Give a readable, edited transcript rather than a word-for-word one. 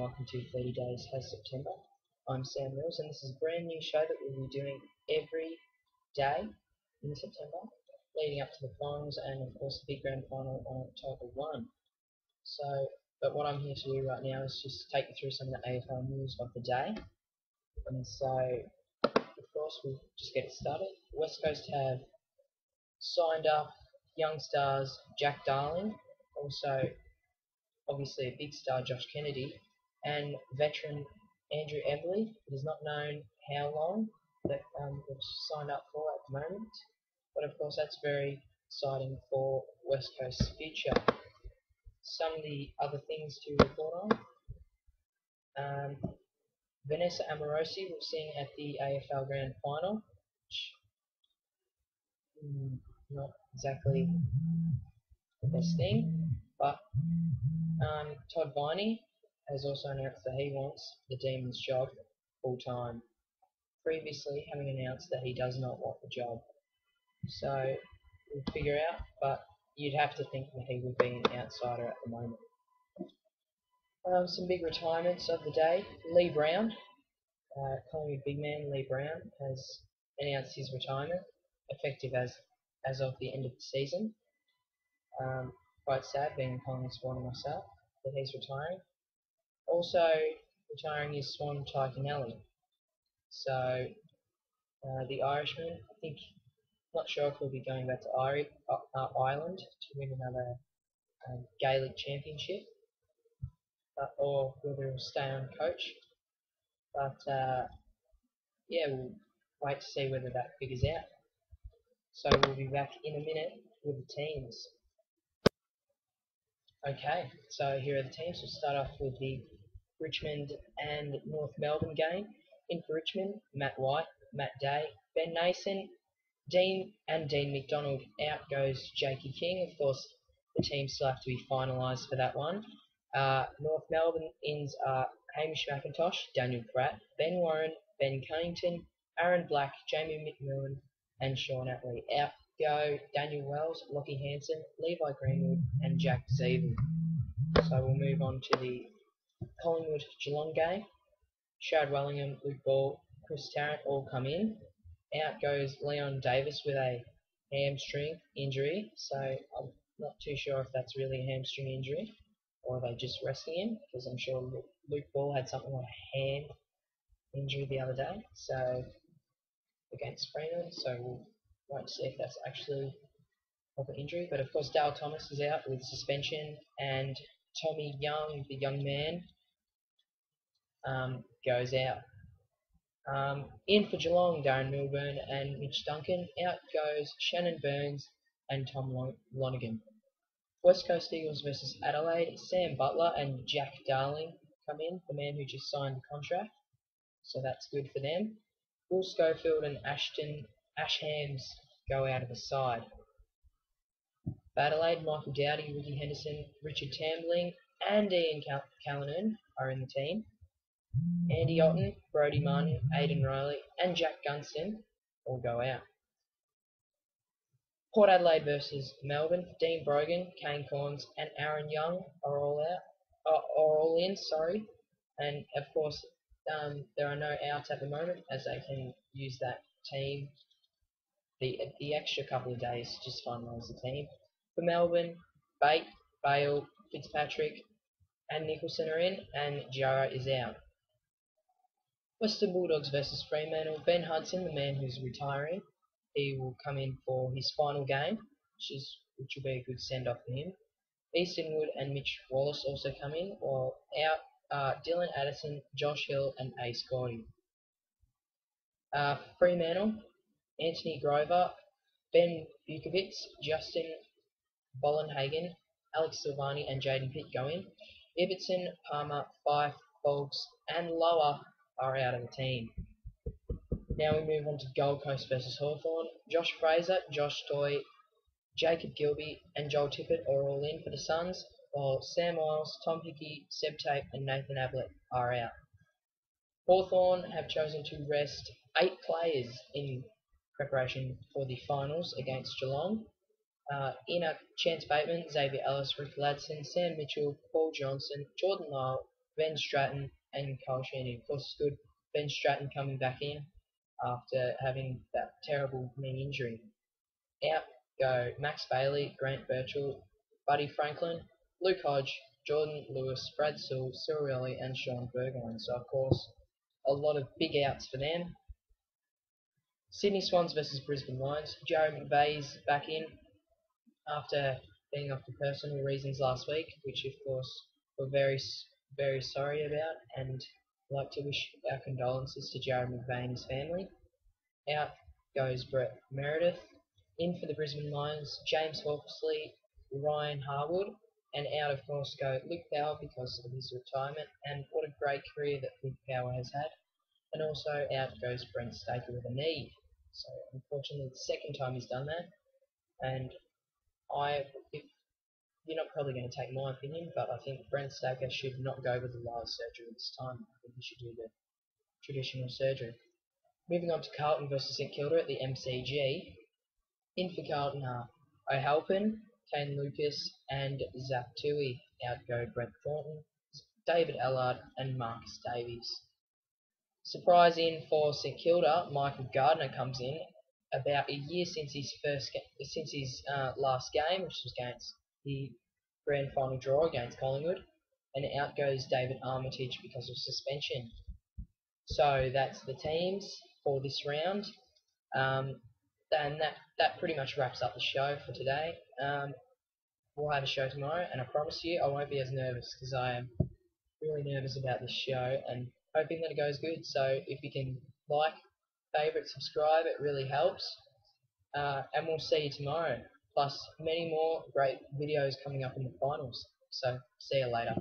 welcome to 30 Days Has September. I'm Sam Mills, and this is a brand new show that we'll be doing every day in September, leading up to the finals and, of course, the big grand final on October 1. But what I'm here to do right now is just take you through some of the AFL news of the day. And so, of course, we'll just get it started. West Coast have signed up young stars Jack Darling, also obviously a big star Josh Kennedy, and veteran Andrew Embley. It is not known how long that they've signed up for at the moment, but of course that's very exciting for West Coast's future. Some of the other things to report on. Vanessa Amorosi will sing at the AFL Grand Final, which not exactly the best thing, but Todd Viney has also announced that he wants the Demons job full time, previously having announced that he does not want the job. So we'll figure out, but you'd have to think that he would be an outsider at the moment. Some big retirements of the day. Lee Brown, Collingwood big man Lee Brown, has announced his retirement, effective as of the end of the season. Quite sad, being a Collingwood Swan myself, that he's retiring. Also retiring is Swan Taikanelli. So the Irishman, I think, not sure if he'll be going back to Ireland to win another Gaelic championship, or whether he'll stay on coach. But yeah, we'll wait to see whether that figures out. So we'll be back in a minute with the teams. Okay, so here are the teams. We'll start off with the Richmond and North Melbourne game. In for Richmond, Matt White, Matt Day, Ben Nason, Dean McDonald. Out goes Jakey King. Of course, the teams still have to be finalised for that one. North Melbourne ins are Hamish McIntosh, Daniel Pratt, Ben Warren, Ben Cunnington, Aaron Black, Jamie McMillan, and Sean Atley. Out go Daniel Wells, Lockie Hansen, Levi Greenwood, and Jack Zeeble. So we'll move on to the Collingwood Geelong game. Shad Wellingham, Luke Ball, Chris Tarrant all come in. Out goes Leon Davis with a hamstring injury. So I'm not too sure if that's really a hamstring injury or are they just resting him, because I'm sure Luke Ball had something like a hand injury the other day, so against Freeman. So we'll wait to see if that's actually a proper injury. But of course, Dale Thomas is out with suspension, and Tommy Young, the young man, goes out. In for Geelong, Darren Milburn and Mitch Duncan. Out goes Shannon Burns and Tom Lonergan. West Coast Eagles versus Adelaide. Sam Butler and Jack Darling come in, the man who just signed the contract. So that's good for them. Will Schofield and Ashams go out of the side. For Adelaide, Michael Dowdy, Ricky Henderson, Richard Tambling, and Ian Callanan are in the team. Andy Otten, Brodie Martin, Aidan Riley, and Jack Gunston all go out. Port Adelaide versus Melbourne. Dean Brogan, Kane Corns, and Aaron Young are all in. And of course, there are no outs at the moment, as they can use that team the extra couple of days to just finalise the team. For Melbourne, Bate, Bale, Fitzpatrick, and Nicholson are in, and Jara is out. Western Bulldogs versus Fremantle. Ben Hudson, the man who's retiring, he will come in for his final game, which will be a good send-off for him. Easton Wood and Mitch Wallace also come in, while out Dylan Addison, Josh Hill, and Ace Gordy. Fremantle, Anthony Grover, Ben Bukovic, Justin Bollenhagen, Alex Silvani, and Jaden Pitt go in. Ibbotson, Palmer, Fife, Boggs, and Lower are out of the team. Now we move on to Gold Coast versus Hawthorn. Josh Fraser, Josh Toy, Jacob Gilby, and Joel Tippett are all in for the Suns, while Sam Miles, Tom Hickey, Seb Tate, and Nathan Ablett are out. Hawthorn have chosen to rest 8 players in preparation for the finals against Geelong. In are Chance Bateman, Xavier Ellis, Rick Ladson, Sam Mitchell, Paul Johnson, Jordan Lyle, Ben Stratton and Kyle Sheeny. Of course, it's good. Ben Stratton coming back in after having that terrible knee injury. Out go Max Bailey, Grant Birchall, Buddy Franklin, Luke Hodge, Jordan Lewis, Brad Sewell, Cyril Riley, and Sean Burgoyne. So, of course, a lot of big outs for them. Sydney Swans versus Brisbane Lions. Joe McVeigh's back in after being off for personal reasons last week, which, of course, we're very sorry about, and like to wish our condolences to Jared McVeigh and his family. Out goes Brett Meredith. In for the Brisbane Lions, James Hawksley, Ryan Harwood, and out, of course, go Luke Power because of his retirement, and what a great career that Luke Power has had. And also out goes Brent Staker with a knee. So unfortunately, the second time he's done that, and if you're not probably going to take my opinion, but I think Brent Staker should not go with the live surgery this time. I think he should do the traditional surgery. Moving on to Carlton versus St Kilda at the MCG. In for Carlton are O'Halpin, Kane Lucas, and Zach Tui. Out go Brent Thornton, David Allard, and Marcus Davies. Surprise in for St Kilda, Michael Gardner comes in about a year since his last game, which was against the grand final draw against Collingwood, and out goes David Armitage because of suspension. So that's the teams for this round. And that pretty much wraps up the show for today. We'll have a show tomorrow, and I promise you I won't be as nervous because I am really nervous about this show and hoping that it goes good. So if you can like, favourite, subscribe, it really helps. And we'll see you tomorrow. Plus many more great videos coming up in the finals. So see you later.